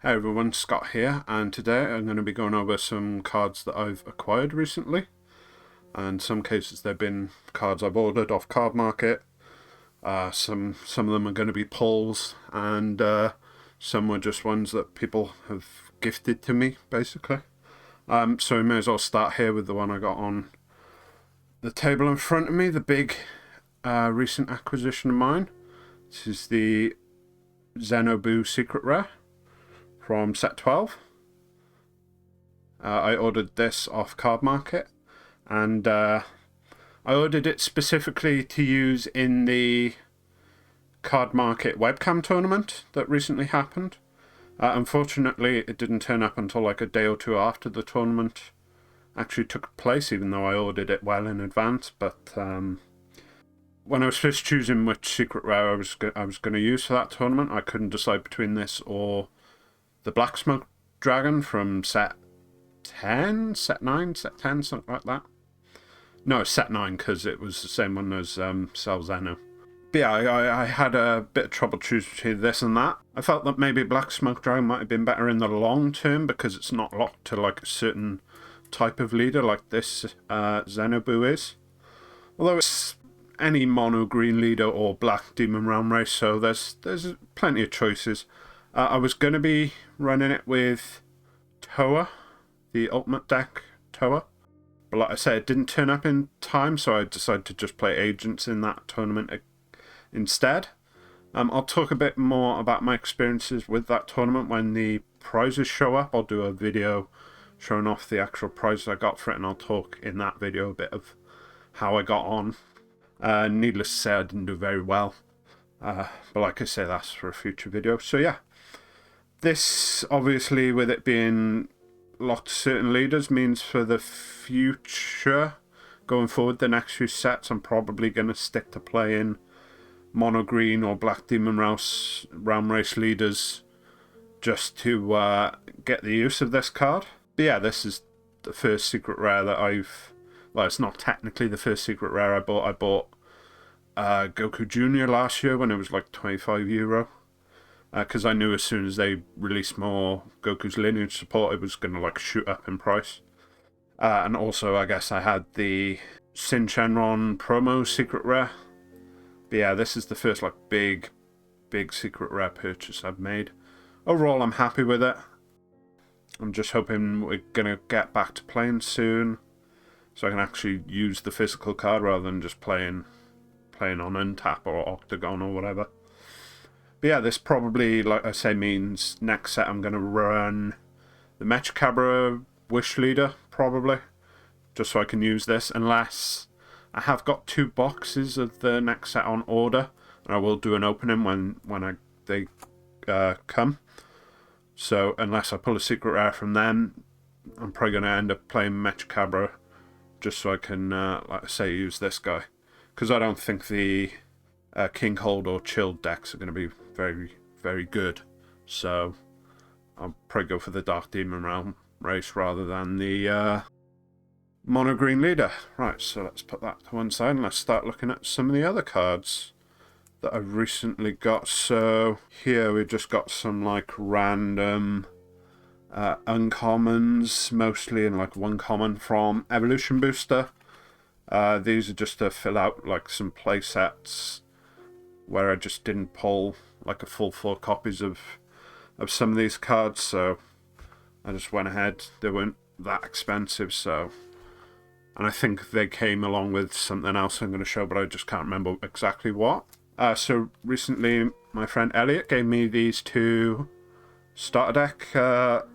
Hey everyone, Scott here, and today I'm going to be going over some cards that I've acquired recently. And in some cases they've been cards I've ordered off Card Market. Some of them are going to be pulls, and some were just ones that people have gifted to me, basically. So we may as well start here with the one I got on the table in front of me, the big recent acquisition of mine. This is the Buu Secret Rare from set 12. I ordered this off Card Market, and I ordered it specifically to use in the Card Market webcam tournament that recently happened. Unfortunately, it didn't turn up until like a day or two after the tournament actually took place, even though I ordered it well in advance. But when I was first choosing which secret rare I was going to use for that tournament, I couldn't decide between this or the Black Smoke Dragon from set 10, set 9, set 10, something like that. No, set 9, because it was the same one as Buu Xeno. But yeah, I had a bit of trouble choosing between this and that. I felt that maybe Black Smoke Dragon might have been better in the long term because it's not locked to like a certain type of leader like this Xenobu is. Although it's any mono green leader or black demon realm race, so there's plenty of choices. I was going to be running it with Toa, the ultimate deck Toa. But like I said, it didn't turn up in time, so I decided to just play agents in that tournament instead. I'll talk a bit more about my experiences with that tournament when the prizes show up. I'll do a video showing off the actual prizes I got for it, and I'll talk in that video a bit of how I got on. Needless to say, I didn't do very well. But like I say, that's for a future video. So yeah. This, obviously, with it being locked to certain leaders, means for the future, going forward, the next few sets, I'm probably going to stick to playing mono green or black demon realm race leaders just to get the use of this card. But yeah, this is the first secret rare that well, it's not technically the first secret rare I bought. I bought Goku Jr. last year when it was like €25. Because I knew as soon as they released more Goku's lineage support, it was going to like shoot up in price. And also, I guess I had the Sin Shenron promo secret rare. But yeah, this is the first like big secret rare purchase I've made. Overall, I'm happy with it. I'm just hoping we're going to get back to playing soon, so I can actually use the physical card rather than just playing on Untap or Octagon or whatever. But yeah, this probably, like I say, means next set I'm going to run the Mechacabra Wish Leader, probably, just so I can use this, unless I have got 2 boxes of the next set on order, and I will do an opening when they come. So unless I pull a secret rare from them, I'm probably going to end up playing Mechacabra, just so I can, like I say, use this guy. Because I don't think the King Hold or Chilled decks are going to be very, very good. So I'll probably go for the Dark Demon Realm race rather than the mono green leader. Right, so let's put that to one side and let's start looking at some of the other cards that I've recently got. So here we've just got some like random uncommons, mostly in like one common from Evolution Booster. These are just to fill out like some play sets where I just didn't pull like a full 4 copies of some of these cards, so I just went ahead. They weren't that expensive, so, and I think they came along with something else I'm going to show, but I just can't remember exactly what. So recently my friend Elliot gave me these 2 starter deck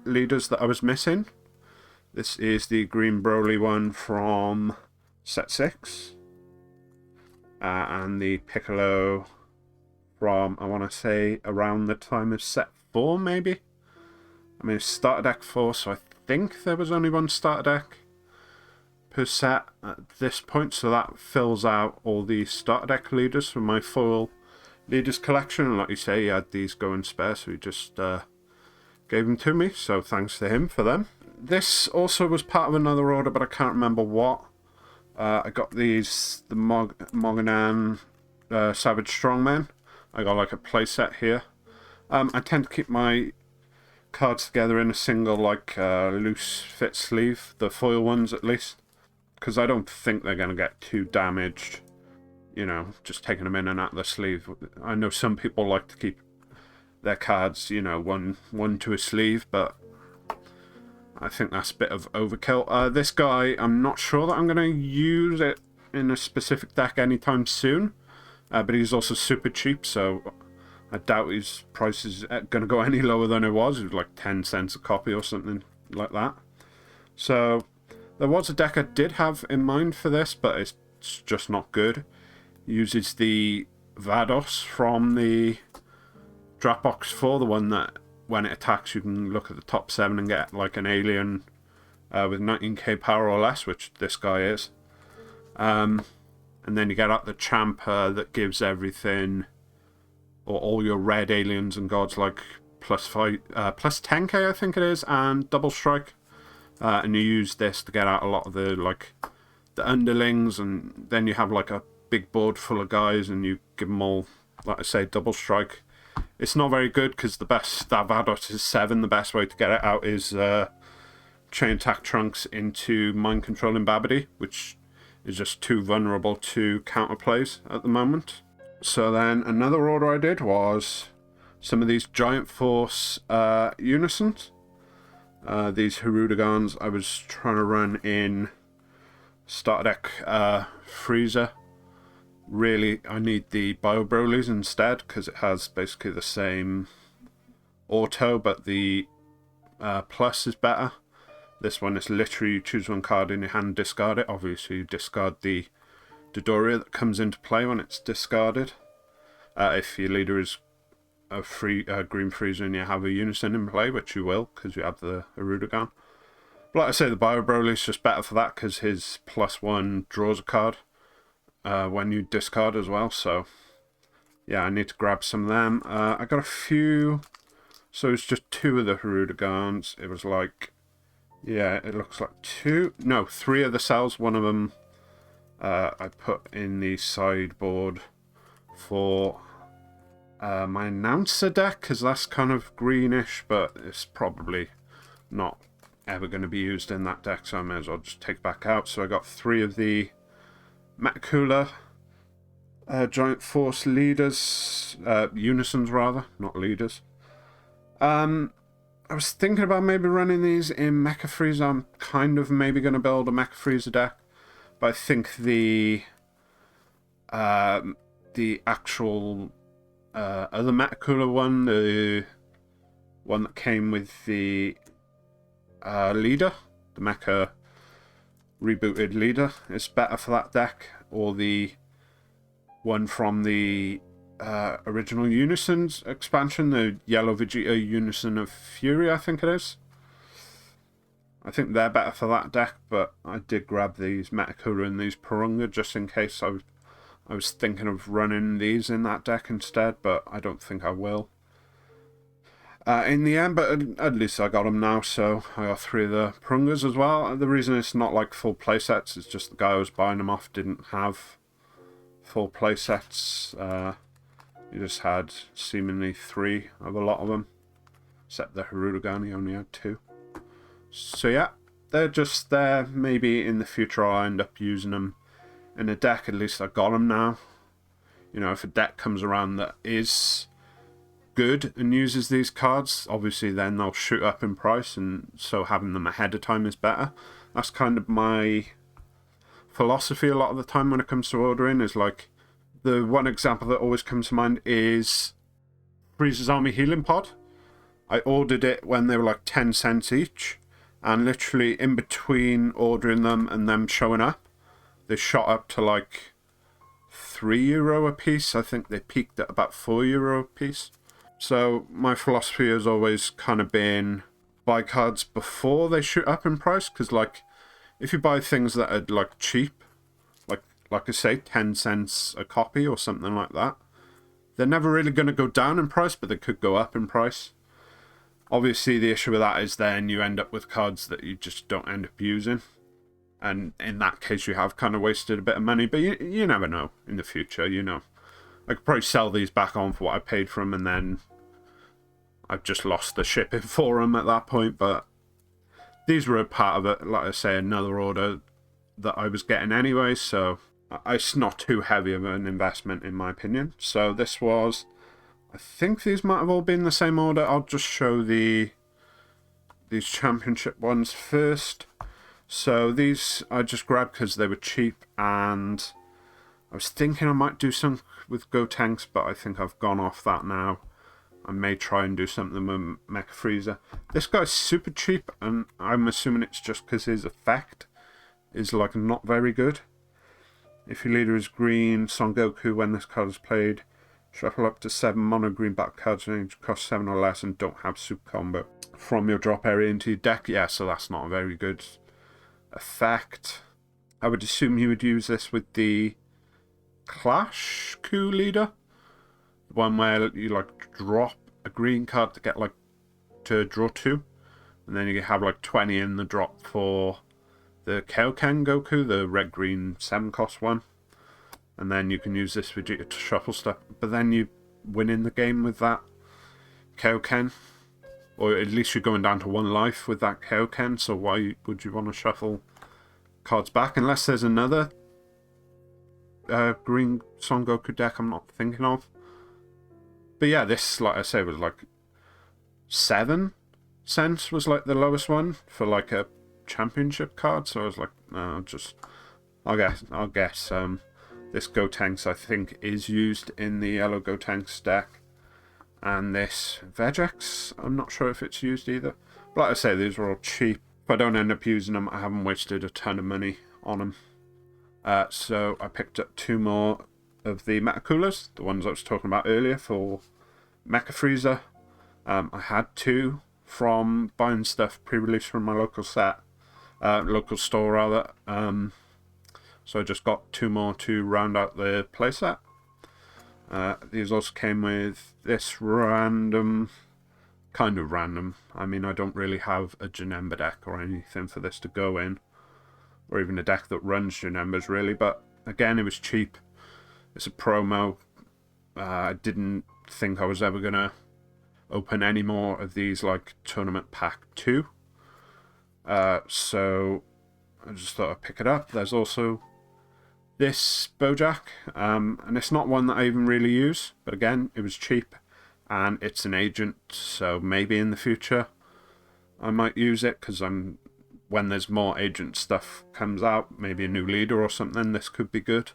leaders that I was missing. This is the Green Broly one from set 6, and the Piccolo from, I want to say, around the time of set 4, maybe? I mean, it's starter deck 4, so I think there was only 1 starter deck per set at this point, so that fills out all the starter deck leaders from my full leaders collection. And like you say, he had these going spare, so he just gave them to me, so thanks to him for them. This also was part of another order, but I can't remember what. I got the Moganan Savage Strongman. I got like a playset here. I tend to keep my cards together in a single, like, loose fit sleeve, the foil ones at least, because I don't think they're going to get too damaged, you know, just taking them in and out of the sleeve. I know some people like to keep their cards, you know, one to a sleeve, but I think that's a bit of overkill. This guy, I'm not sure that I'm going to use it in a specific deck anytime soon, but he's also super cheap, so I doubt his price is going to go any lower than it was. It was like 10 cents a copy or something like that. So there was a deck I did have in mind for this, but it's just not good. It uses the Vados from the Dropbox 4, the one that when it attacks you can look at the top 7 and get like an alien with 19k power or less, which this guy is. And then you get out the champ that gives everything, or all your red aliens and gods, like plus 10k I think it is, and double strike. And you use this to get out a lot of the underlings, and then you have like a big board full of guys and you give them all, like I say, double strike. It's not very good because the best, that Vados is 7, the best way to get it out is chain attack Trunks into mind controlling Babidi, which is just too vulnerable to counterplays at the moment. So then another order I did was some of these Giant Force Unisons. These Hirudagans I was trying to run in starter deck Freezer. Really, I need the Bio Broly's instead because it has basically the same auto, but the plus is better. This one is literally you choose one card in your hand, discard it. Obviously, you discard the Dodoria that comes into play when it's discarded. If your leader is a green freezer and you have a Unison in play, which you will because you have the Hirudegan. But like I say, the Bio Broly is just better for that because his +1 draws a card when you discard as well. So yeah, I need to grab some of them. I got a few, so it's just 2 of the Hirudegans. It was like, yeah, it looks like 3 of the cells. One of them I put in the sideboard for my announcer deck because that's kind of greenish, but it's probably not ever going to be used in that deck, so I may as well just take it back out. So I got 3 of the Metacooler Giant Force leaders, Unisons rather, not leaders. I was thinking about maybe running these in Mecha Freezer. I'm kind of maybe going to build a Mecha Freezer deck, but I think the actual other Metacooler one, the one that came with the leader, the Mecha rebooted leader, is better for that deck, or the one from the original Unisons expansion, the Yellow Vegeta Unison of Fury, I think it is. I think they're better for that deck, but I did grab these Metacooler and these Purunga just in case. I was thinking of running these in that deck instead, but I don't think I will. In the end, but at least I got them now, so I got 3 of the Purungas as well. The reason it's not like full playsets is just the guy I was buying them off didn't have full playsets. He just had seemingly 3 of a lot of them, except the Hirudegan, he only had 2. So yeah, they're just there. Maybe in the future I'll end up using them in a deck. At least I got them now. You know, if a deck comes around that is good and uses these cards, obviously then they'll shoot up in price, and so having them ahead of time is better. That's kind of my philosophy a lot of the time when it comes to ordering. Is like, the one example that always comes to mind is Frieza's Army Healing Pod. I ordered it when they were like 10 cents each, and literally in between ordering them and them showing up, they shot up to like €3 a piece. I think they peaked at about €4 a piece. So my philosophy has always kind of been buy cards before they shoot up in price, because like if you buy things that are like cheap, like I say, 10 cents a copy or something like that, they're never really going to go down in price, but they could go up in price. Obviously, the issue with that is then you end up with cards that you just don't end up using. And in that case, you have kind of wasted a bit of money, but you never know in the future, you know. I could probably sell these back on for what I paid for them, and then I've just lost the shipping for them at that point, but these were a part of it, like I say, another order that I was getting anyway, so it's not too heavy of an investment in my opinion. So this was, I think these might have all been the same order. I'll just show these championship ones first. So these I just grabbed because they were cheap, and I was thinking I might do some with Gotenks, but I think I've gone off that now. I may try and do something with Mecha Frieza. This guy's super cheap, and I'm assuming it's just because his effect is like not very good. If your leader is green, Son Goku, when this card is played, shuffle up to 7 mono green back cards range, cost 7 or less, and don't have super combo from your drop area into your deck. Yeah, so that's not a very good effect. I would assume you would use this with the Clash Coup leader, one where you like drop a green card to get like to draw 2, and then you have like 20 in the drop for the Kaioken Goku, the red green 7 cost one, and then you can use this Vegeta to shuffle stuff, but then you win in the game with that Kaioken, or at least you're going down to 1 life with that Kaioken, so why would you want to shuffle cards back unless there's another green Son Goku deck I'm not thinking of. But yeah, this, like I say, was like 7 cents was like the lowest one for like a championship card, so I was like, no, I'll guess this Gotenks I think is used in the yellow Gotenks deck, and this Vegex I'm not sure if it's used either, but like I say, these are all cheap. If I don't end up using them, I haven't wasted a ton of money on them. So I picked up 2 more of the Meta Coolers, the ones I was talking about earlier for Mecha Frieza. I had 2 from buying stuff pre-release from my local store rather. So I just got 2 more to round out the playset. These also came with this kind of random. I mean, I don't really have a Janemba deck or anything for this to go in, or even a deck that runs Janembas really, but again, it was cheap. It's a promo. I didn't think I was ever going to open any more of these like Tournament Pack 2. So I just thought I'd pick it up. There's also this Bojack, and it's not one that I even really use, but again, it was cheap, and it's an agent, so maybe in the future I might use it, because when there's more agent stuff comes out, maybe a new leader or something, this could be good.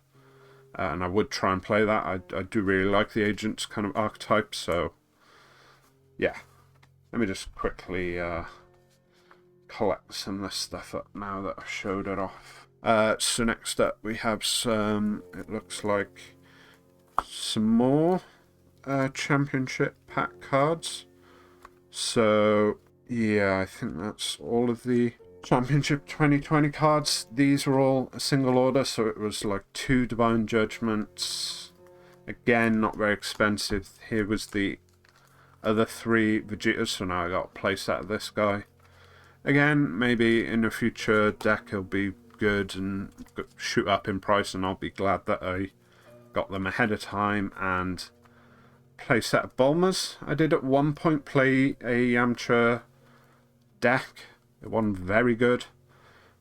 And I would try and play that. I do really like the agents kind of archetype, so yeah. Let me just quickly collect some of this stuff up now that I showed it off. So next up we have some, it looks like some more championship pack cards. So yeah, I think that's all of the Championship 2020 cards. These were all a single order, so it was like 2 Divine Judgments. Again, not very expensive. Here was the other 3 Vegetas, so now I got a playset of this guy. Again, maybe in a future deck he'll be good and shoot up in price, and I'll be glad that I got them ahead of time. And playset of Bulmas. I did at one point play a Yamcha deck. It wasn't very good,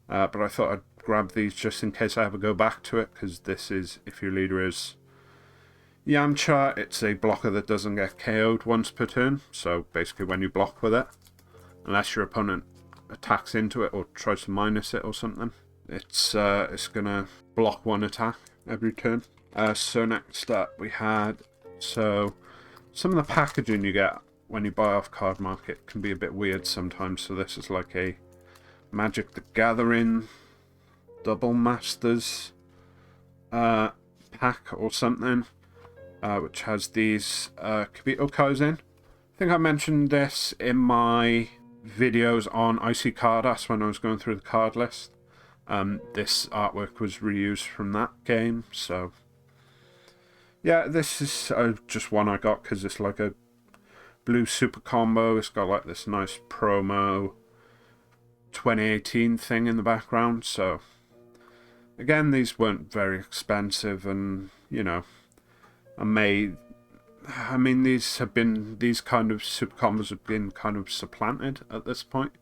but I thought I'd grab these just in case I ever go back to it, because this is, if your leader is Yamcha, it's a blocker that doesn't get KO'd once per turn, so basically when you block with it, unless your opponent attacks into it or tries to minus it or something, it's gonna block 1 attack every turn. So next up we had, so some of the packaging you get when you buy off Card Market can be a bit weird sometimes, so this is like a Magic the Gathering Double Masters pack or something, which has these Kibito Kaizen. I think I mentioned this in my videos on IC Cardass when I was going through the card list. This artwork was reused from that game, so yeah, this is just one I got because it's like a blue super combo. It's got like this nice promo 2018 thing in the background, so again, these weren't very expensive, and you know, I may I mean, these kind of super combos have been kind of supplanted at this point.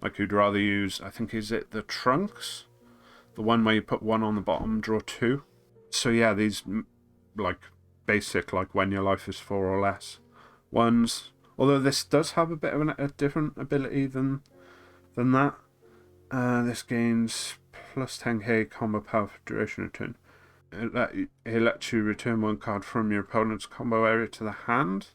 Like, you'd rather use, I think, is it the Trunks? The one where you put one on the bottom, draw two. So yeah, these, like, basic, like, when your life is 4 or less ones. Although this does have a bit of a different ability than that. This gains plus 10k combo power for duration of turn. It lets you return one card from your opponent's combo area to the hand.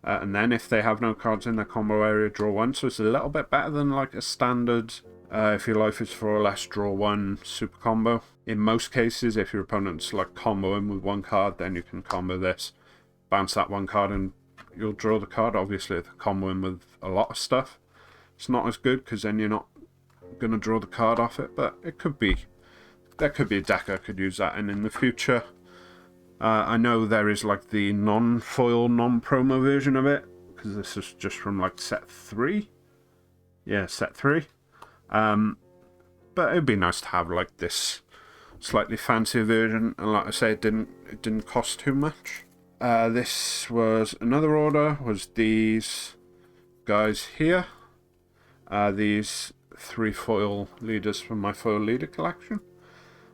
And then if they have no cards in their combo area, draw one. So it's a little bit better than like a standard, if your life is 4 or less, draw one super combo. In most cases, if your opponent's like comboing with one card, then you can combo this, bounce that one card, and you'll draw the card. Obviously, if they're comboing with a lot of stuff, it's not as good because then you're not going to draw the card off it. But it could be, there could be a deck I could use that in the future. I know there is like the non-foil, non-promo version of it, because this is just from like set 3. Yeah, set 3. But it'd be nice to have like this slightly fancier version, and like I say, it didn't cost too much. This was another order, was these guys here. These 3 foil leaders from my foil leader collection.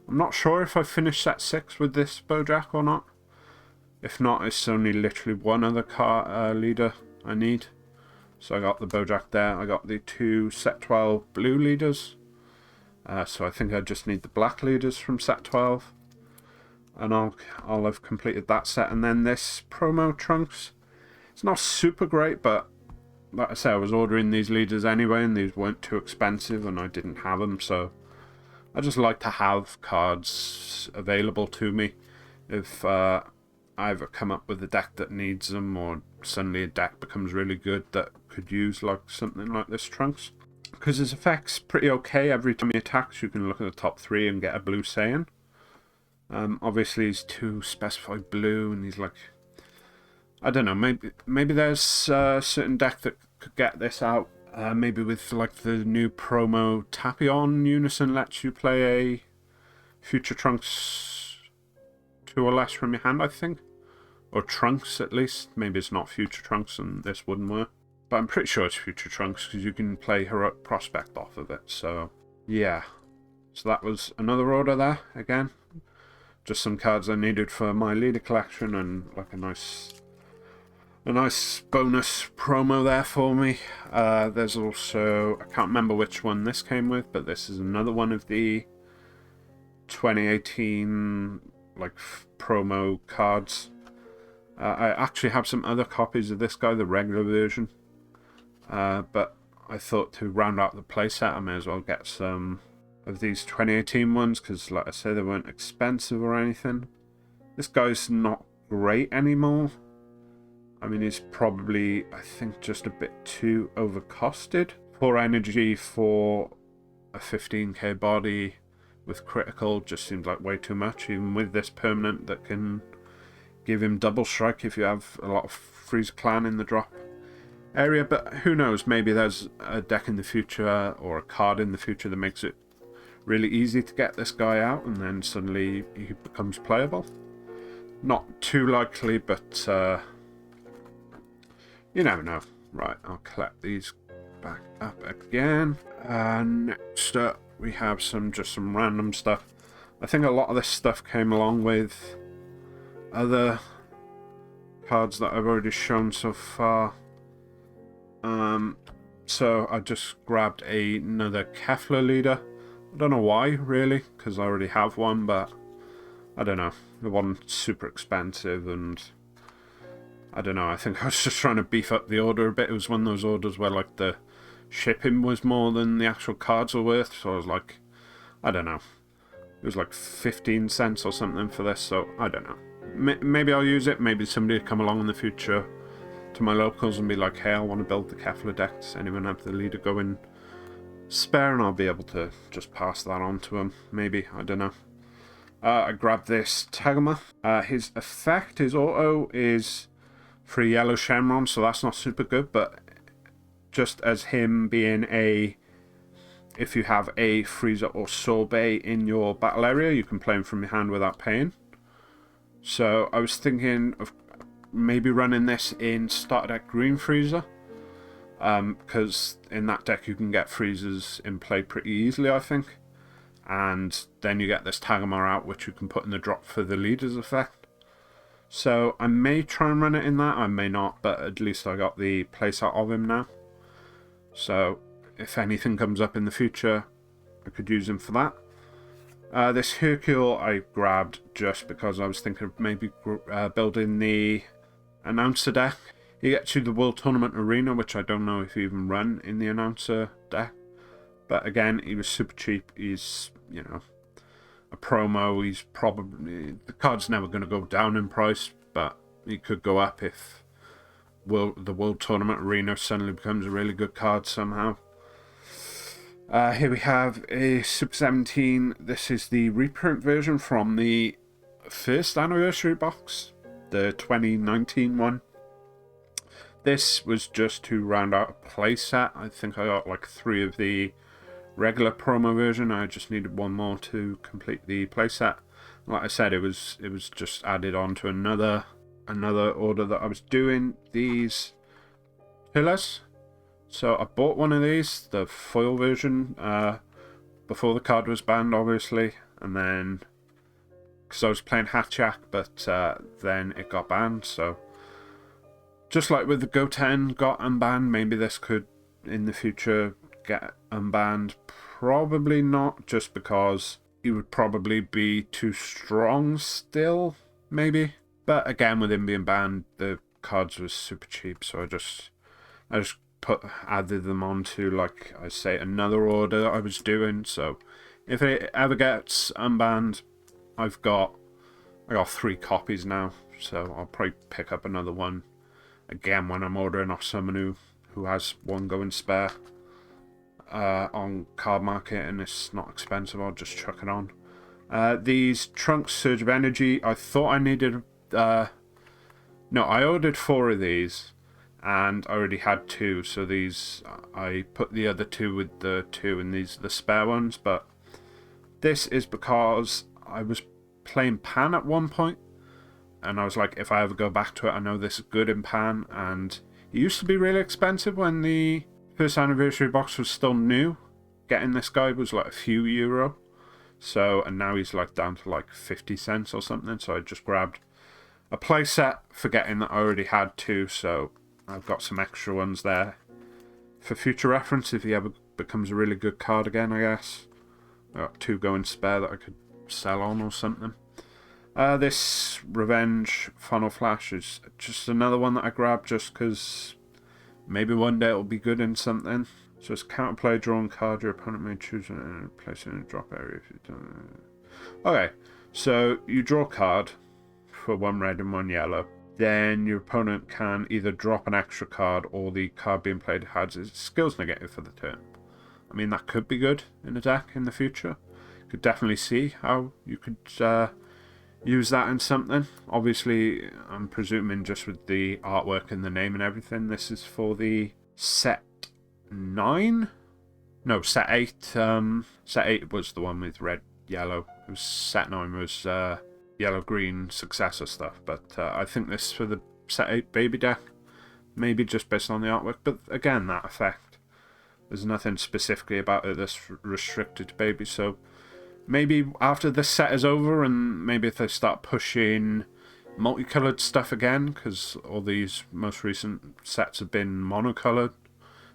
I'm not sure if I finished set 6 with this Bojack or not. If not, it's only literally one other leader I need. So I got the Bojack there. I got the 2 set 12 blue leaders. So I think I just need the black leaders from set 12. And I'll have completed that set. And then this promo Trunks. It's not super great, but like I say, I was ordering these leaders anyway, and these weren't too expensive, and I didn't have them, so I just like to have cards available to me if I either come up with a deck that needs them, or suddenly a deck becomes really good that could use like something like this Trunks. Because his effect's pretty okay. Every time he attacks, you can look at the top 3 and get a Buu Xeno. Obviously he's too specified blue, and he's like, I don't know, maybe there's a certain deck that could get this out. Maybe with like the new promo Tapion Unison lets you play a Future Trunks 2 or less from your hand, I think. Or Trunks at least. Maybe it's not Future Trunks and this wouldn't work. But I'm pretty sure it's Future Trunks because you can play Heroic Prospect off of it. So yeah. So that was another order there again. Just some cards I needed for my leader collection, and like a nice bonus promo there for me. There's also, I can't remember which one this came with, but this is another one of the 2018 like promo cards. I actually have some other copies of this guy, the regular version. But I thought to round out the playset, I may as well get some of these 2018 ones, because like I say, they weren't expensive or anything. This guy's not great anymore. I mean, he's probably, I think, just a bit too overcosted. 4 energy for a 15k body with critical just seems like way too much, even with this permanent that can give him double strike if you have a lot of Freeze Clan in the drop area. But who knows, maybe there's a deck in the future or a card in the future that makes it really easy to get this guy out, and then suddenly he becomes playable. Not too likely, but you never know. Right, I'll collect these back up again. Next up, we have just some random stuff. I think a lot of this stuff came along with other cards that I've already shown so far. So I just grabbed another Kefla leader. I don't know why, really, because I already have one, but I don't know. The one super expensive, and I don't know, I think I was just trying to beef up the order a bit. It was one of those orders where like the shipping was more than the actual cards were worth, so I was like, I don't know. It was like 15 cents or something for this, so I don't know. Maybe I'll use it, maybe somebody will come along in the future to my locals and be like, hey, I want to build the Kefla deck. Does anyone have the leader going spare? And I'll be able to just pass that on to him, maybe, I don't know. I grabbed this Tegama. His effect, his auto is for yellow Shenron, so that's not super good, but just as him being if you have a Freezer or Sorbet in your battle area, you can play him from your hand without paying. So I was thinking of maybe running this in starter deck Green Freezer, because in that deck you can get freezers in play pretty easily, I think. And then you get this Tagamar out, which you can put in the drop for the leader's effect. So I may try and run it in that, I may not, but at least I got the playset of him now. So if anything comes up in the future, I could use him for that. This Hercule I grabbed just because I was thinking of maybe building the Announcer deck. You get to the World Tournament Arena, which I don't know if you even run in the Announcer deck. But again, he was super cheap. He's, you know, a promo. He's probably... the card's never going to go down in price, but he could go up if the World Tournament Arena suddenly becomes a really good card somehow. Here we have a Super 17. This is the reprint version from the first anniversary box, the 2019 one. This was just to round out a playset. I think I got like 3 of the regular promo version. I just needed 1 more to complete the playset. Like I said, it was just added on to another order that I was doing. These pillars. So I bought one of these, the foil version, before the card was banned, obviously, and then because I was playing Hatchak, but then it got banned. So just like with the Go 10 got unbanned, maybe this could in the future get unbanned. Probably not, just because he would probably be too strong still, maybe. But again, with him being banned, the cards were super cheap, so I just added them onto, like I say, another order that I was doing. So if it ever gets unbanned, I got 3 copies now, so I'll probably pick up another one again when I'm ordering off someone who has one going spare on Card Market, and it's not expensive. I'll just chuck it on. These Trunks Surge of Energy, I thought I needed no, I ordered 4 of these and I already had 2, so these I put the other 2 with the 2, and these are the spare ones. But this is because I was playing Pan at one point, and I was like, if I ever go back to it, I know this is good in Pan. And it used to be really expensive when the first anniversary box was still new. Getting this guy was like a few euro. So, and now he's like down to like 50 cents or something. So I just grabbed a playset, forgetting that I already had 2. So I've got some extra ones there for future reference if he ever becomes a really good card again, I guess. I got 2 going spare that I could sell on or something. This Revenge Funnel Flash is just another one that I grabbed just because maybe one day it'll be good in something. So it's counterplay, drawn card, your opponent may choose and place it in a drop area if you don't. Okay, so you draw a card for 1 red and 1 yellow. Then your opponent can either drop an extra card, or the card being played has its skills negative for the turn. I mean, that could be good in a deck in the future. Could definitely see how you could use that in something. Obviously, I'm presuming just with the artwork and the name and everything, this is for the set 9? No, set 8. Set 8 was the one with red, yellow. It was set 9 was yellow, green successor stuff. But I think this is for the set 8 baby deck. Maybe just based on the artwork. But again, that effect. There's nothing specifically about it that's restricted to baby. So maybe after this set is over, and maybe if they start pushing multicolored stuff again, because all these most recent sets have been monocolored,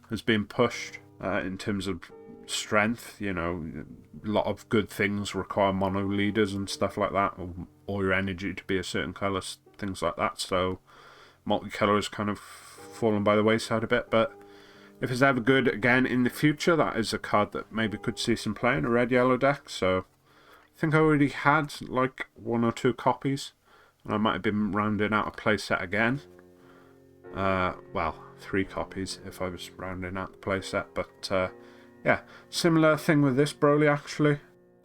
has been pushed in terms of strength. You know, a lot of good things require mono leaders and stuff like that, or your energy to be a certain color, things like that. So multicolor has kind of fallen by the wayside a bit. But if it's ever good again in the future, that is a card that maybe could see some play in a red-yellow deck. So I think I already had like 1 or 2 copies, and I might have been rounding out a playset again. Well, 3 copies if I was rounding out the playset. But yeah, similar thing with this Broly actually.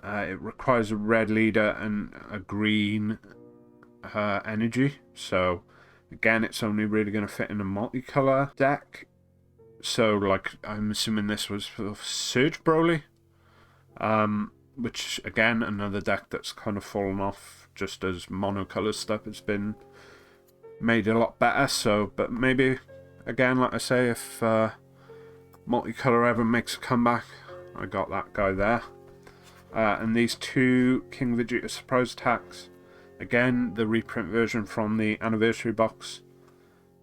It requires a red leader and a green energy. So again, it's only really going to fit in a multicolor deck. So, like, I'm assuming this was for Surge Broly. Which, again, another deck that's kind of fallen off just as monocolor stuff has been made a lot better. So, but maybe, again, like I say, if multicolour ever makes a comeback, I got that guy there. And these two King Vegeta surprise attacks, again, the reprint version from the anniversary box.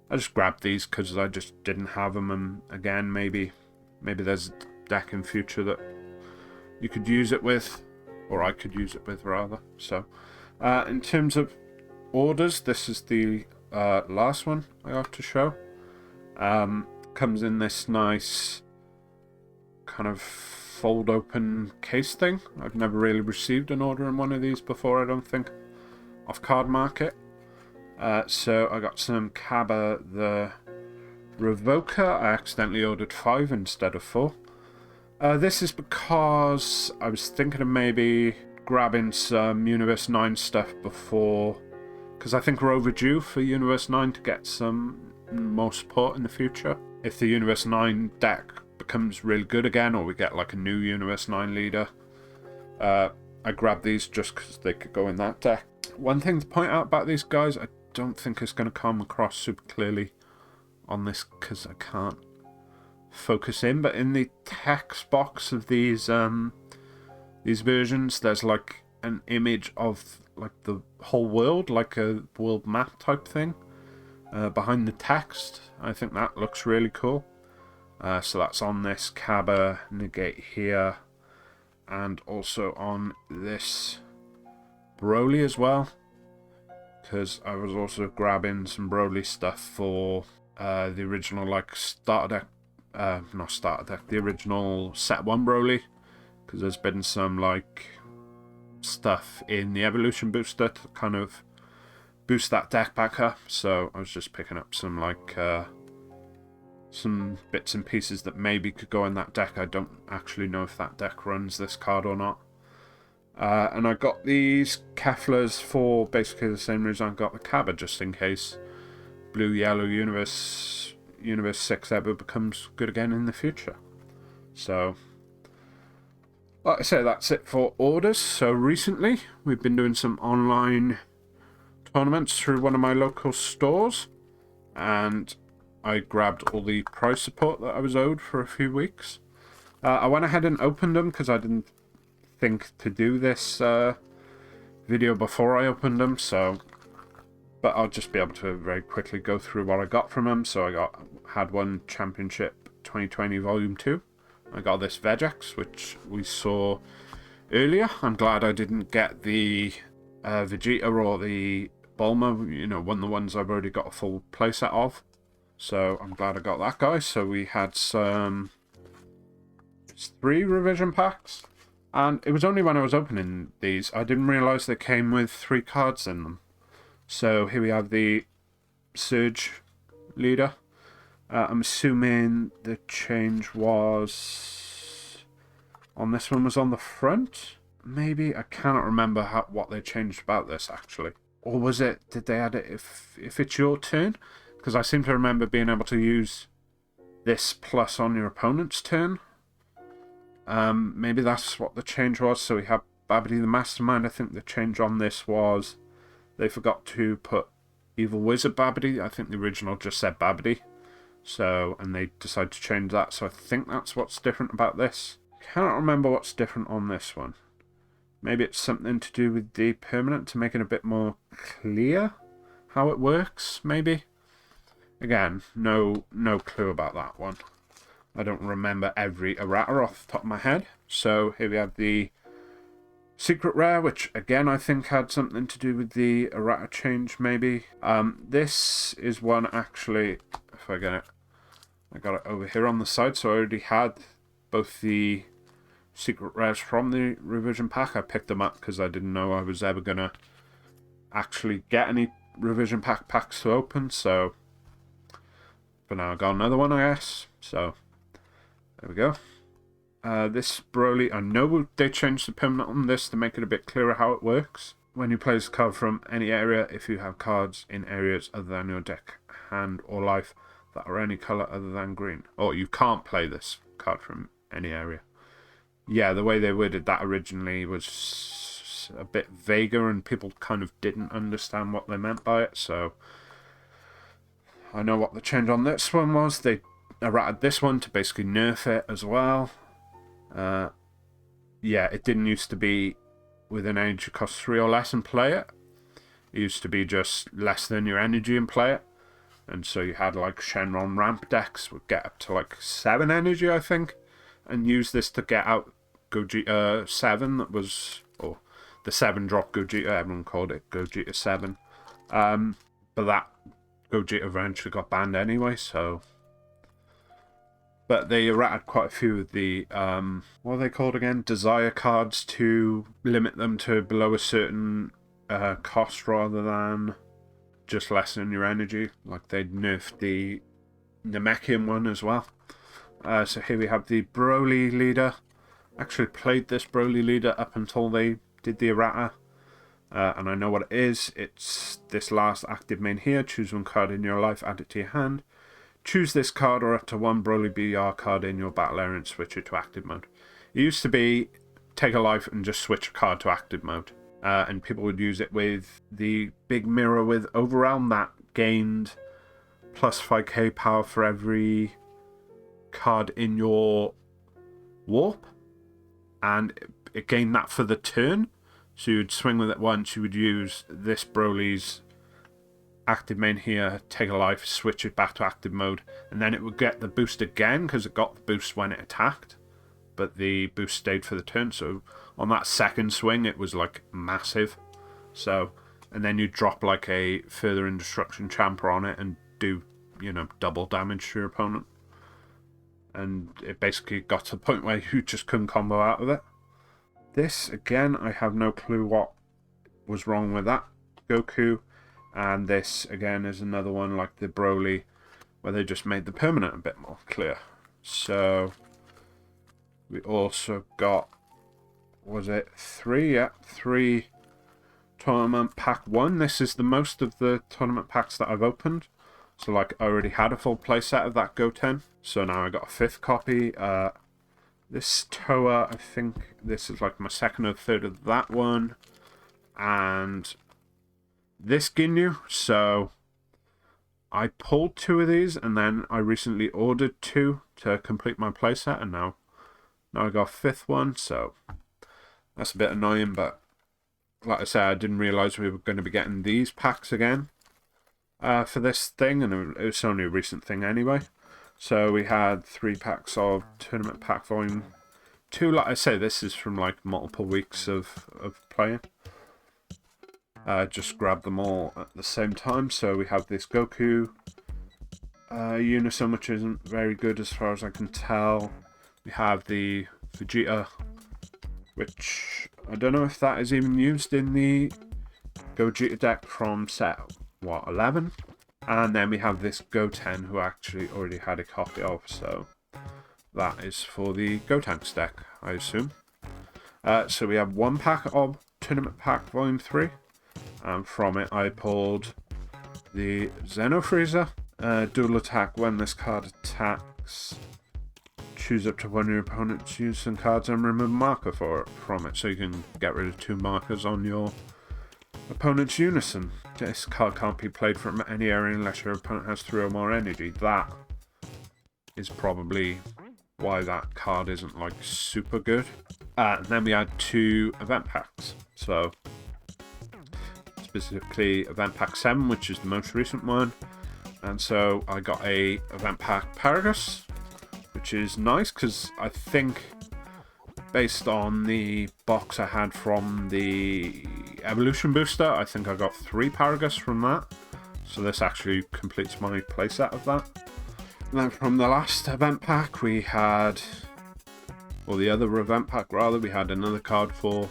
I just grabbed these because I just didn't have them, and again, maybe there's a deck in future that you could use it with, or I could use it with rather. So, in terms of orders, this is the last one I have to show. Comes in this nice kind of fold open case thing. I've never really received an order in one of these before, I don't think, off Card Market. So I got some Cabba the Revoker. I accidentally ordered 5 instead of 4. This is because I was thinking of maybe grabbing some Universe 9 stuff before, because I think we're overdue for Universe 9 to get some more support in the future. If the Universe 9 deck becomes really good again, or we get like a new Universe 9 leader, I grabbed these just because they could go in that deck. One thing to point out about these guys, I don't think it's going to come across super clearly on this because I can't focus in, but in the text box of these versions, there's like an image of like the whole world, like a world map type thing behind the text. I think that looks really cool. So that's on this Cabba Negate here, and also on this Broly as well, because I was also grabbing some Broly stuff for the original like starter deck, not starter deck, the original set 1 Broly, because there's been some like stuff in the evolution booster to kind of boost that deck back up. So I was just picking up some like some bits and pieces that maybe could go in that deck. I don't actually know if that deck runs this card or not. And I got these Keflers for basically the same reason I got the Cabba, just in case Blue Yellow Universe 6 ever becomes good again in the future. So, like I say, that's it for orders. So recently, we've been doing some online tournaments through one of my local stores, and I grabbed all the prize support that I was owed for a few weeks. I went ahead and opened them because I didn't think to do this video before I opened them, so, but I'll just be able to very quickly go through what I got from them. So I had one Championship 2020 Volume 2. I got this Vegex, which we saw earlier. I'm glad I didn't get the Vegeta or the Bulma, you know, one of the ones I've already got a full playset of. So I'm glad I got that guy. So we had some 3 revision packs. And it was only when I was opening these, I didn't realise they came with 3 cards in them. So here we have the Surge leader. I'm assuming the change was on this one was on the front. Maybe, I cannot remember what they changed about this actually. Or was it, did they add it if it's your turn? Because I seem to remember being able to use this plus on your opponent's turn. Maybe that's what the change was. So we have Babidi the Mastermind. I think the change on this was they forgot to put Evil Wizard Babidi. I think the original just said Babidi. So, and they decided to change that. So I think that's what's different about this. Cannot remember what's different on this one. Maybe it's something to do with the permanent to make it a bit more clear how it works, maybe. Again, no clue about that one. I don't remember every errata off the top of my head. So here we have the Secret Rare, which again I think had something to do with the errata change maybe. This is one actually, if I get it, I got it over here on the side, so I already had both the Secret Rares from the revision pack. I picked them up because I didn't know I was ever going to actually get any revision packs to open, so for now I got another one, I guess. So there we go. This Broly, I know they changed the permanent on this to make it a bit clearer how it works. When you place a card from any area, if you have cards in areas other than your deck, hand, or life that are any colour other than green. Or you can't play this card from any area. Yeah, the way they worded that originally was a bit vaguer and people kind of didn't understand what they meant by it, so I know what the change on this one was. They errated this one to basically nerf it as well. Yeah, it didn't used to be with an energy cost 3 or less and play it. It used to be just less than your energy and play it. And so you had like Shenron ramp decks would get up to like 7 energy, I think, and use this to get out Gogeta 7 that was, or the 7 drop Gogeta, everyone called it Gogeta 7. But that Gogeta eventually got banned anyway, so. But they errated quite a few of the, what are they called again? Desire cards to limit them to below a certain cost rather than just lessen your energy. Like they nerfed the Namekian one as well. So here we have the Broly leader. Actually played this Broly leader up until they did the errata. And I know what it is. It's this last active main here. Choose one card in your life, add it to your hand. Choose this card or up to one Broly BR card in your battle area and switch it to active mode. It used to be take a life and just switch a card to active mode. And people would use it with the big mirror with Overwhelm that gained plus 5k power for every card in your warp. And it gained that for the turn. So you'd swing with it once, you would use this Broly's active main here, take a life, switch it back to active mode, and then it would get the boost again because it got the boost when it attacked, but the boost stayed for the turn. So on that second swing it was like massive. So, and then you drop like a further indestruction champer on it and do, you know, double damage to your opponent, and it basically got to the point where you just couldn't combo out of it. This again, I have no clue what was wrong with that Goku. And this, again, is another one like the Broly, where they just made the permanent a bit more clear. So, we also got, was it 3? Yeah, 3 tournament pack 1. This is the most of the tournament packs that I've opened. So, like, I already had a full playset of that Goten. So now I got a 5th copy. This Toa, I think this is like my 2nd or 3rd of that one. And this Ginyu, so I pulled 2 of these and then I recently ordered 2 to complete my playset, and now I got a 5th one, so that's a bit annoying. But like I said, I didn't realise we were going to be getting these packs again for this thing, and it was only a recent thing anyway. So we had 3 packs of Tournament Pack Volume 2. Like I say, this is from like multiple weeks of playing. Just grab them all at the same time. So we have this Goku Unison, which isn't very good as far as I can tell. We have the Vegeta, which I don't know if that is even used in the Gogeta deck from set, what, 11? And then we have this Goten, who I actually already had a copy of, so that is for the Gotenks deck, I assume. So we have 1 pack of Tournament Pack Volume 3. And from it I pulled the Xeno Freezer. Dual attack when this card attacks. Choose up to one of your opponent's Unison cards and remove a marker from it. So you can get rid of 2 markers on your opponent's Unison. This card can't be played from any area unless your opponent has 3 or more energy. That is probably why that card isn't like super good. And then we had 2 event packs. So specifically Event Pack 7, which is the most recent one. And so I got a Event Pack Paragus, which is nice because I think based on the box I had from the Evolution Booster, I think I got 3 Paragus from that. So this actually completes my playset of that. And then from the last event pack we had, or the other event pack rather, we had another card for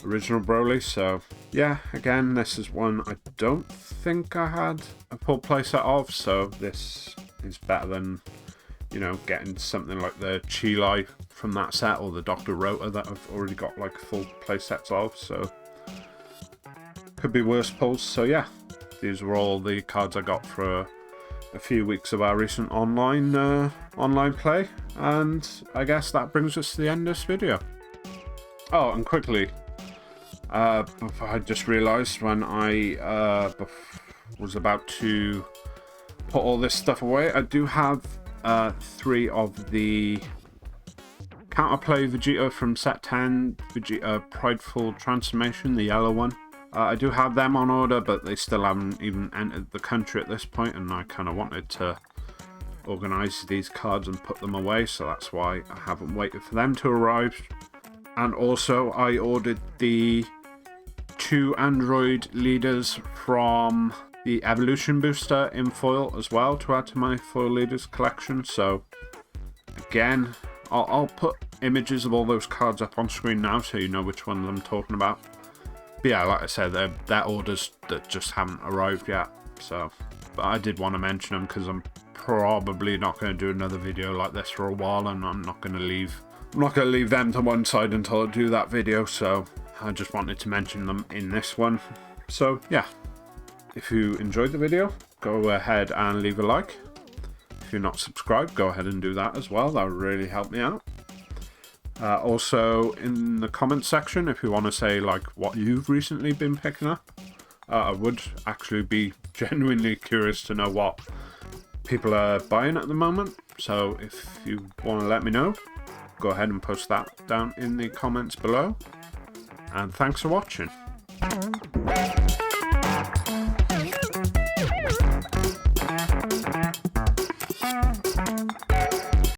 original Broly. So yeah, again, this is one I don't think I had a full playset of, so this is better than, you know, getting something like the Chi from that set or the Dr. Rota that I've already got like full playsets of, so could be worse pulls. So yeah, these were all the cards I got for a few weeks of our recent online play, and I guess that brings us to the end of this video. Oh, and quickly, I just realised when I was about to put all this stuff away. I do have 3 of the Counterplay Vegeta from set 10, Vegeta Prideful Transformation, the yellow one. I do have them on order, but they still haven't even entered the country at this point, and I kind of wanted to organise these cards and put them away, so that's why I haven't waited for them to arrive. And also I ordered the 2 Android leaders from the Evolution Booster in foil as well to add to my foil leaders collection. So again, I'll put images of all those cards up on screen now so you know which ones I'm talking about. But yeah, like I said, they're orders that just haven't arrived yet. So, but I did want to mention them because I'm probably not going to do another video like this for a while, and I'm not going to leave them to one side until I do that video. So I just wanted to mention them in this one. So yeah, if you enjoyed the video, go ahead and leave a like. If you're not subscribed, go ahead and do that as well. That would really help me out. Also, in the comments section, if you want to say like what you've recently been picking up, I would actually be genuinely curious to know what people are buying at the moment. So if you want to let me know, go ahead and post that down in the comments below. And thanks for watching.